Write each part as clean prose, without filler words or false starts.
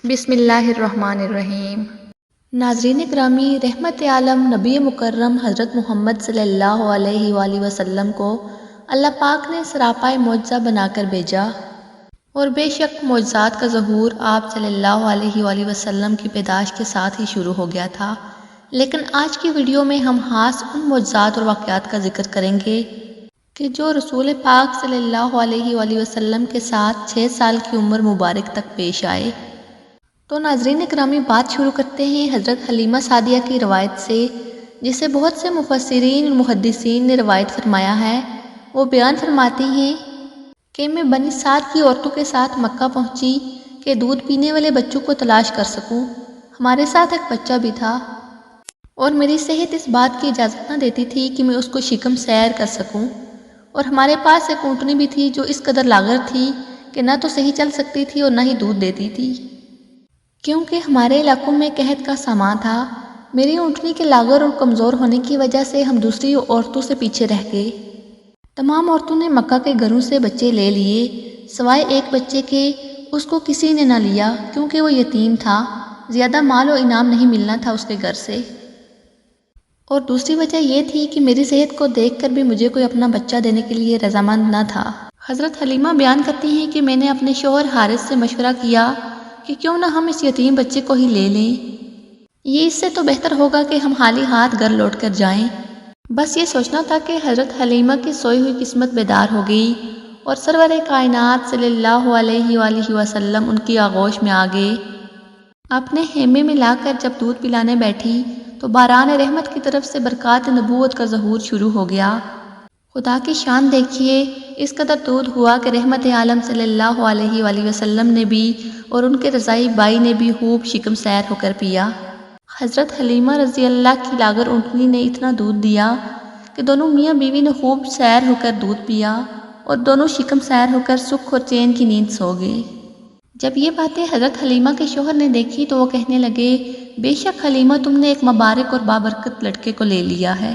بسم اللہ الرحمن الرحیم۔ ناظرین گرامی، رحمت عالم نبی مکرم حضرت محمد صلی اللہ علیہ وآلہ وسلم کو اللہ پاک نے سراپائے معجزہ بنا کر بھیجا، اور بے شک معجزات کا ظہور آپ صلی اللہ علیہ وآلہ وسلم کی پیدائش کے ساتھ ہی شروع ہو گیا تھا۔ لیکن آج کی ویڈیو میں ہم خاص ان معجزات اور واقعات کا ذکر کریں گے کہ جو رسول پاک صلی اللہ علیہ وآلہ وسلم کے ساتھ 6 سال کی عمر مبارک تک پیش آئے۔ تو ناظرین اکرامی، بات شروع کرتے ہیں حضرت حلیمہ سعدیہ کی روایت سے، جسے بہت سے مفسرین اور محدثین نے روایت فرمایا ہے۔ وہ بیان فرماتی ہیں کہ میں بنی سعد کی عورتوں کے ساتھ مکہ پہنچی کہ دودھ پینے والے بچوں کو تلاش کر سکوں۔ ہمارے ساتھ ایک بچہ بھی تھا اور میری صحت اس بات کی اجازت نہ دیتی تھی کہ میں اس کو شکم سیر کر سکوں، اور ہمارے پاس ایک اونٹنی بھی تھی جو اس قدر لاغر تھی کہ نہ تو صحیح چل سکتی تھی اور نہ ہی دودھ دیتی تھی، کیونکہ ہمارے علاقوں میں قحط کا سامان تھا۔ میری اونٹنی کے لاغر اور کمزور ہونے کی وجہ سے ہم دوسری عورتوں سے پیچھے رہ گئے۔ تمام عورتوں نے مکہ کے گھروں سے بچے لے لیے، سوائے ایک بچے کے۔ اس کو کسی نے نہ لیا کیونکہ وہ یتیم تھا، زیادہ مال و انعام نہیں ملنا تھا اس کے گھر سے، اور دوسری وجہ یہ تھی کہ میری صحت کو دیکھ کر بھی مجھے کوئی اپنا بچہ دینے کے لیے رضامند نہ تھا۔ حضرت حلیمہ بیان کرتی ہیں کہ میں نے اپنے شوہر حارث سے مشورہ کیا کہ کیوں نہ ہم اس یتیم بچے کو ہی لے لیں، یہ اس سے تو بہتر ہوگا کہ ہم خالی ہاتھ گھر لوٹ کر جائیں۔ بس یہ سوچنا تھا کہ حضرت حلیمہ کی سوئی ہوئی قسمت بیدار ہو گئی، اور سرور کائنات صلی اللہ علیہ وآلہ وسلم ان کی آغوش میں آ گئے۔ اپنے خیمے میں لا کر جب دودھ پلانے بیٹھی تو باران رحمت کی طرف سے برکات نبوت کا ظہور شروع ہو گیا۔ خدا کی شان دیکھیے، اس قدر دودھ ہوا کہ رحمت عالم صلی اللہ علیہ وآلہ وسلم نے بھی اور ان کے رضائی بائی نے بھی خوب شکم سیر ہو کر پیا۔ حضرت حلیمہ رضی اللہ کی لاغر اونٹنی نے اتنا دودھ دیا کہ دونوں میاں بیوی نے خوب سیر ہو کر دودھ پیا، اور دونوں شکم سیر ہو کر سکھ اور چین کی نیند سو گئے۔ جب یہ باتیں حضرت حلیمہ کے شوہر نے دیکھی تو وہ کہنے لگے، بے شک حلیمہ، تم نے ایک مبارک اور بابرکت لڑکے کو لے لیا ہے۔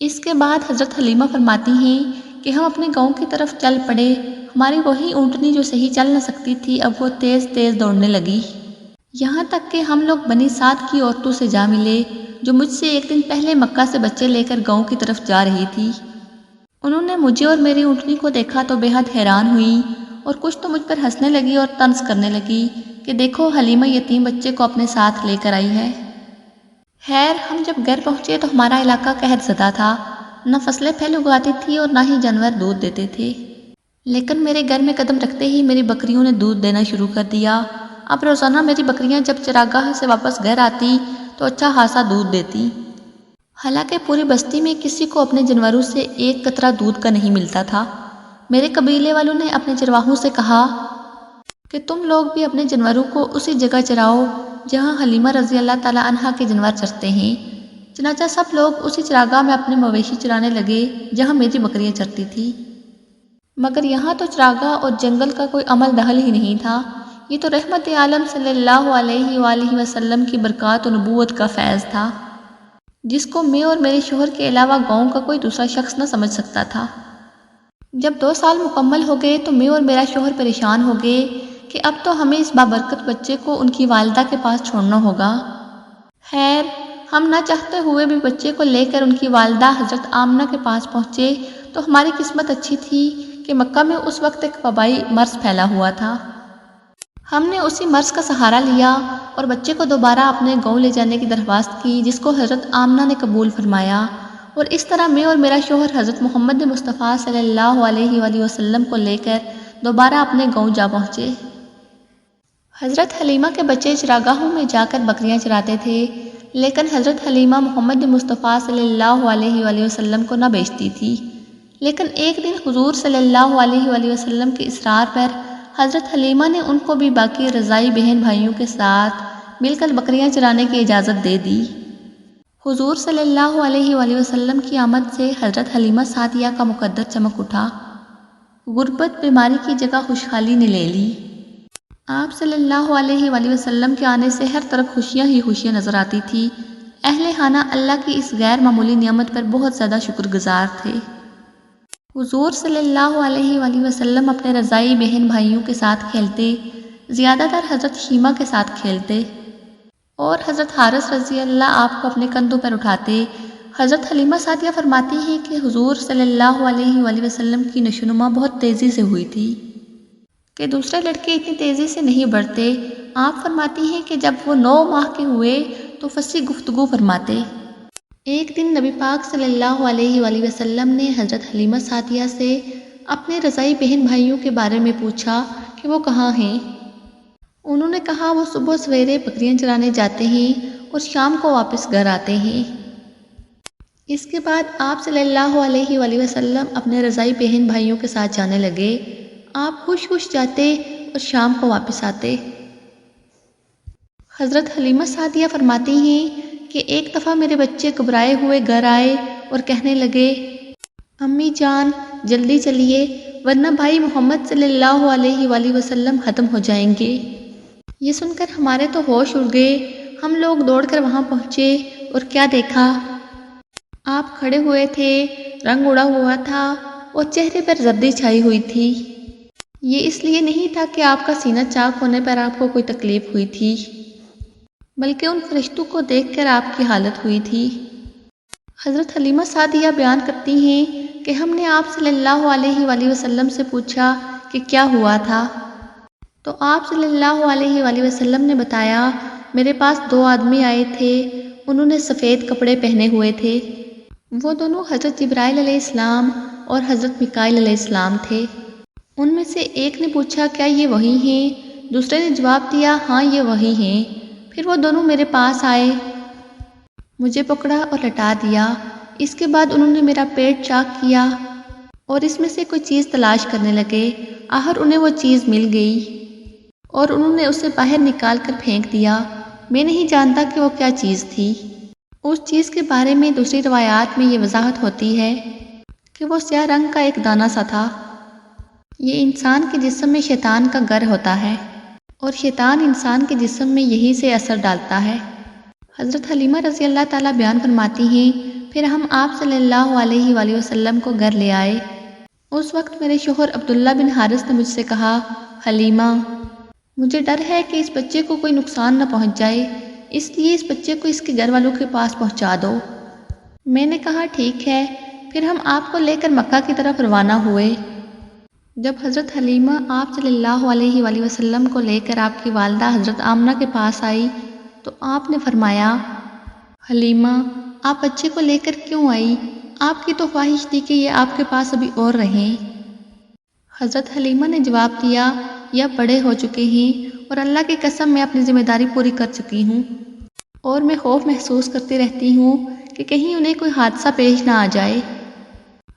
اس کے بعد حضرت حلیمہ فرماتی ہیں کہ ہم اپنے گاؤں کی طرف چل پڑے۔ ہماری وہی اونٹنی جو صحیح چل نہ سکتی تھی اب وہ تیز تیز دوڑنے لگی، یہاں تک کہ ہم لوگ بنی سعد کی عورتوں سے جا ملے جو مجھ سے ایک دن پہلے مکہ سے بچے لے کر گاؤں کی طرف جا رہی تھی۔ انہوں نے مجھے اور میری اونٹنی کو دیکھا تو بے حد حیران ہوئی، اور کچھ تو مجھ پر ہنسنے لگی اور طنز کرنے لگی کہ دیکھو حلیمہ یتیم بچے کو اپنے ساتھ لے کر آئی ہے۔ خیر، ہم جب گھر پہنچے تو ہمارا علاقہ قحط زدہ تھا، نہ فصلیں پھل اگاتی تھی اور نہ ہی جانور دودھ دیتے تھے۔ لیکن میرے گھر میں قدم رکھتے ہی میری بکریوں نے دودھ دینا شروع کر دیا۔ اب روزانہ میری بکریاں جب چراگاہ سے واپس گھر آتی تو اچھا خاصا دودھ دیتی، حالانکہ پوری بستی میں کسی کو اپنے جانوروں سے ایک قطرہ دودھ کا نہیں ملتا تھا۔ میرے قبیلے والوں نے اپنے چرواہوں سے کہا کہ تم لوگ بھی اپنے جانوروں کو اسی جگہ چراؤ جہاں حلیمہ رضی اللہ تعالی عنہا کے جانور چرتے ہیں۔ چنانچہ سب لوگ اسی چراگاہ میں اپنے مویشی چرانے لگے جہاں میری بکریاں چرتی تھی، مگر یہاں تو چراگاہ اور جنگل کا کوئی عمل دخل ہی نہیں تھا۔ یہ تو رحمت عالم صلی اللہ علیہ وآلہ وسلم کی برکات و نبوت کا فیض تھا، جس کو میں اور میرے شوہر کے علاوہ گاؤں کا کوئی دوسرا شخص نہ سمجھ سکتا تھا۔ جب 2 سال مکمل ہو گئے تو میں اور میرا شوہر پریشان ہو گئے کہ اب تو ہمیں اس بابرکت بچے کو ان کی والدہ کے پاس چھوڑنا ہوگا۔ خیر، ہم نہ چاہتے ہوئے بھی بچے کو لے کر ان کی والدہ حضرت آمنہ کے پاس پہنچے تو ہماری قسمت اچھی تھی کہ مکہ میں اس وقت ایک وبائی مرض پھیلا ہوا تھا۔ ہم نے اسی مرض کا سہارا لیا اور بچے کو دوبارہ اپنے گاؤں لے جانے کی درخواست کی، جس کو حضرت آمنہ نے قبول فرمایا، اور اس طرح میں اور میرا شوہر حضرت محمد مصطفیٰ صلی اللہ علیہ وآلہ وسلم کو لے کر دوبارہ اپنے گاؤں جا پہنچے۔ حضرت حلیمہ کے بچے چراگاہوں میں جا کر بکریاں چراتے تھے، لیکن حضرت حلیمہ محمد مصطفیٰ صلی اللہ علیہ وآلہ وسلم کو نہ بیچتی تھی۔ لیکن ایک دن حضور صلی اللہ علیہ وآلہ وسلم کے اصرار پر حضرت حلیمہ نے ان کو بھی باقی رضائی بہن بھائیوں کے ساتھ مل کر بکریاں چرانے کی اجازت دے دی۔ حضور صلی اللہ علیہ وآلہ وسلم کی آمد سے حضرت حلیمہ سعدیہ کا مقدر چمک اٹھا، غربت بیماری کی جگہ خوشحالی نے لے لی۔ آپ صلی اللہ علیہ وآلہ وسلم کے آنے سے ہر طرف خوشیاں ہی خوشیاں نظر آتی تھی۔ اہل خانہ اللہ کی اس غیر معمولی نعمت پر بہت زیادہ شکر گزار تھے۔ حضور صلی اللہ علیہ وآلہ وسلم اپنے رضائی بہن بھائیوں کے ساتھ کھیلتے، زیادہ تر حضرت شیمہ کے ساتھ کھیلتے اور حضرت حارث رضی اللہ آپ کو اپنے کندھوں پر اٹھاتے۔ حضرت حلیمہ سعدیہ فرماتی ہیں کہ حضور صلی اللہ علیہ وآلہ وسلم کی نشوونما بہت تیزی سے ہوئی تھی کہ دوسرے لڑکے اتنی تیزی سے نہیں بڑھتے۔ آپ فرماتی ہیں کہ جب وہ 9 ماہ کے ہوئے تو فصیح گفتگو فرماتے۔ ایک دن نبی پاک صلی اللہ علیہ وآلہ وسلم نے حضرت حلیمہ سعدیہ سے اپنے رضاعی بہن بھائیوں کے بارے میں پوچھا کہ وہ کہاں ہیں۔ انہوں نے کہا وہ صبح سویرے بکریاں چرانے جاتے ہیں اور شام کو واپس گھر آتے ہیں۔ اس کے بعد آپ صلی اللہ علیہ وآلہ وسلم اپنے رضاعی بہن بھائیوں کے ساتھ جانے لگے۔ آپ خوش خوش جاتے اور شام کو واپس آتے۔ حضرت حلیمہ سعدیہ فرماتی ہیں کہ ایک دفعہ میرے بچے گھبرائے ہوئے گھر آئے اور کہنے لگے امی جان جلدی چلیے ورنہ بھائی محمد صلی اللہ علیہ وآلہ وسلم ختم ہو جائیں گے۔ یہ سن کر ہمارے تو ہوش اڑ گئے۔ ہم لوگ دوڑ کر وہاں پہنچے اور کیا دیکھا، آپ کھڑے ہوئے تھے، رنگ اڑا ہوا تھا اور چہرے پر زردی چھائی ہوئی تھی۔ یہ اس لیے نہیں تھا کہ آپ کا سینہ چاک ہونے پر آپ کو کوئی تکلیف ہوئی تھی، بلکہ ان فرشتوں کو دیکھ کر آپ کی حالت ہوئی تھی۔ حضرت حلیمہ سعدیہ بیان کرتی ہیں کہ ہم نے آپ صلی اللہ علیہ وآلہ وسلم سے پوچھا کہ کیا ہوا تھا، تو آپ صلی اللہ علیہ وآلہ وسلم نے بتایا میرے پاس 2 آدمی آئے تھے، انہوں نے سفید کپڑے پہنے ہوئے تھے، وہ دونوں حضرت جبرائیل علیہ السلام اور حضرت میکائیل علیہ السلام تھے۔ ان میں سے ایک نے پوچھا کیا یہ وہی ہیں؟ دوسرے نے جواب دیا ہاں یہ وہی ہیں۔ پھر وہ دونوں میرے پاس آئے، مجھے پکڑا اور لٹا دیا۔ اس کے بعد انہوں نے میرا پیٹ چاک کیا اور اس میں سے کوئی چیز تلاش کرنے لگے۔ آخر انہیں وہ چیز مل گئی اور انہوں نے اسے باہر نکال کر پھینک دیا۔ میں نہیں جانتا کہ وہ کیا چیز تھی۔ اس چیز کے بارے میں دوسری روایات میں یہ وضاحت ہوتی ہے کہ وہ سیاہ رنگ کا ایک دانہ سا تھا۔ یہ انسان کے جسم میں شیطان کا گھر ہوتا ہے اور شیطان انسان کے جسم میں یہی سے اثر ڈالتا ہے۔ حضرت حلیمہ رضی اللہ تعالیٰ بیان فرماتی ہیں پھر ہم آپ صلی اللہ علیہ وآلہ وسلم کو گھر لے آئے۔ اس وقت میرے شوہر عبداللہ بن حارث نے مجھ سے کہا حلیمہ مجھے ڈر ہے کہ اس بچے کو کوئی نقصان نہ پہنچ جائے، اس لیے اس بچے کو اس کے گھر والوں کے پاس پہنچا دو۔ میں نے کہا ٹھیک ہے۔ پھر ہم آپ کو لے کر مکہ کی طرف روانہ ہوئے۔ جب حضرت حلیمہ آپ صلی اللہ علیہ وآلہ وسلم کو لے کر آپ کی والدہ حضرت آمنہ کے پاس آئی تو آپ نے فرمایا حلیمہ آپ بچے کو لے کر کیوں آئی؟ آپ کی تو خواہش تھی کہ یہ آپ کے پاس ابھی اور رہیں۔ حضرت حلیمہ نے جواب دیا یہ بڑے ہو چکے ہیں اور اللہ کی قسم میں اپنی ذمہ داری پوری کر چکی ہوں اور میں خوف محسوس کرتی رہتی ہوں کہ کہیں انہیں کوئی حادثہ پیش نہ آ جائے۔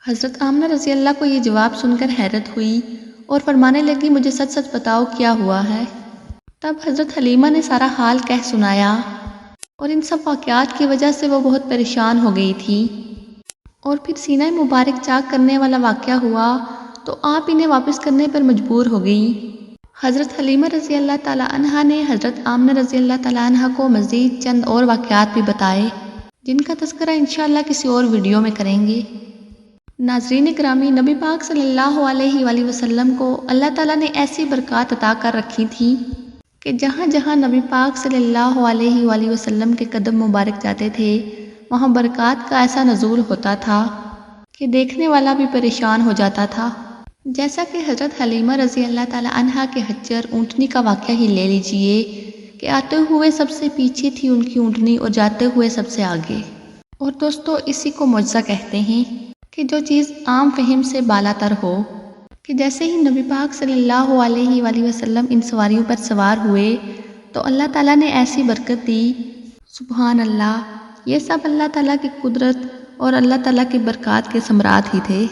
حضرت آمنہ رضی اللہ کو یہ جواب سن کر حیرت ہوئی اور فرمانے لگی مجھے سچ سچ بتاؤ کیا ہوا ہے۔ تب حضرت حلیمہ نے سارا حال کہہ سنایا اور ان سب واقعات کی وجہ سے وہ بہت پریشان ہو گئی تھی۔ اور پھر سینہ مبارک چاک کرنے والا واقعہ ہوا تو آپ انہیں واپس کرنے پر مجبور ہو گئی۔ حضرت حلیمہ رضی اللہ تعالیٰ عنہا نے حضرت آمنہ رضی اللہ تعالیٰ عنہا کو مزید چند اور واقعات بھی بتائے جن کا تذکرہ انشاءاللہ کسی اور ویڈیو میں کریں گے۔ ناظرین گرامی، نبی پاک صلی اللہ علیہ وآلہ وسلم کو اللہ تعالیٰ نے ایسی برکات عطا کر رکھی تھی کہ جہاں جہاں نبی پاک صلی اللہ علیہ وآلہ وسلم کے قدم مبارک جاتے تھے وہاں برکات کا ایسا نزول ہوتا تھا کہ دیکھنے والا بھی پریشان ہو جاتا تھا۔ جیسا کہ حضرت حلیمہ رضی اللہ تعالیٰ عنہا کے حجر اونٹنی کا واقعہ ہی لے لیجئے کہ آتے ہوئے سب سے پیچھے تھی ان کی اونٹنی اور جاتے ہوئے سب سے آگے۔ اور دوستو اسی کو معجزہ کہتے ہیں کہ جو چیز عام فہم سے بالا تر ہو، کہ جیسے ہی نبی پاک صلی اللہ علیہ وآلہ وسلم ان سواریوں پر سوار ہوئے تو اللہ تعالیٰ نے ایسی برکت دی۔ سبحان اللہ، یہ سب اللہ تعالیٰ کی قدرت اور اللہ تعالیٰ کی برکات کے ثمرات ہی تھے۔